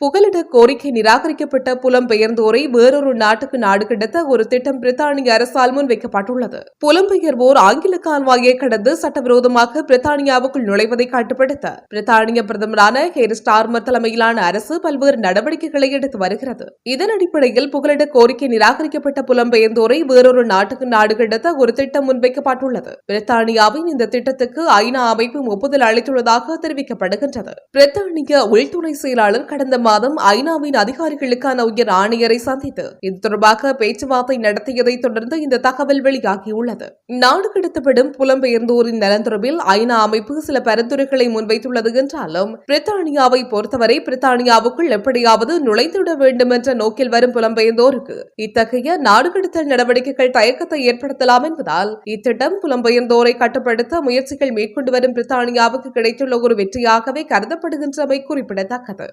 புகலிட கோரிக்கை நிராகரிக்கப்பட்ட புலம்பெயர்ந்தோரை வேறொரு நாட்டுக்கு நாடு கடத்த ஒரு திட்டம் பிரித்தானிய அரசால் முன்வைக்கப்பட்டுள்ளது. புலம்பெயர்வோர் ஆங்கில கால்வாயை கடந்து சட்டவிரோதமாக பிரித்தானியாவுக்குள் நுழைவதை கட்டுப்படுத்த பிரித்தானிய பிரதமரான கேர் ஸ்டார்மர் தலைமையிலான அரசு பல்வேறு நடவடிக்கைகளை எடுத்து வருகிறது. இதன் அடிப்படையில் புகலிட கோரிக்கை நிராகரிக்கப்பட்ட புலம்பெயர்ந்தோரை வேறொரு நாட்டுக்கு நாடு கடத்த ஒரு திட்டம் முன்வைக்கப்பட்டுள்ளது. பிரித்தானியாவின் இந்த திட்டத்துக்கு ஐநா அமைப்பு ஒப்புதல் அளித்துள்ளதாக தெரிவிக்கப்படுகின்றது. பிரித்தானிய உள்துறை செயலாளர் கடந்த மாதம் ஐநாவின் அதிகாரிகளுக்கான உயர் ஆணையரை சந்தித்து இது தொடர்பாக பேச்சுவார்த்தை நடத்தியதை தொடர்ந்து இந்த தகவல் வெளியாகியுள்ளது. நாடு கடத்தப்படும் புலம்பெயர்ந்தோரின் நலன் தொடர்பில் ஐநா அமைப்பு சில பரிந்துரைகளை முன்வைத்துள்ளது என்றாலும் பிரித்தானியாவை பொறுத்தவரை பிரித்தானியாவுக்குள் எப்படியாவது நுழைந்துவிட வேண்டும் என்ற நோக்கில் வரும் புலம்பெயர்ந்தோருக்கு இத்தகைய நாடு கடத்தல் நடவடிக்கைகள் தயக்கத்தை ஏற்படுத்தலாம் என்பதால் இத்திட்டம் புலம்பெயர்ந்தோரை கட்டுப்படுத்த முயற்சிகள் மேற்கொண்டு வரும் பிரித்தானியாவுக்கு கிடைத்துள்ள ஒரு வெற்றியாகவே கருதப்படுகின்றமை குறிப்பிடத்தக்கது.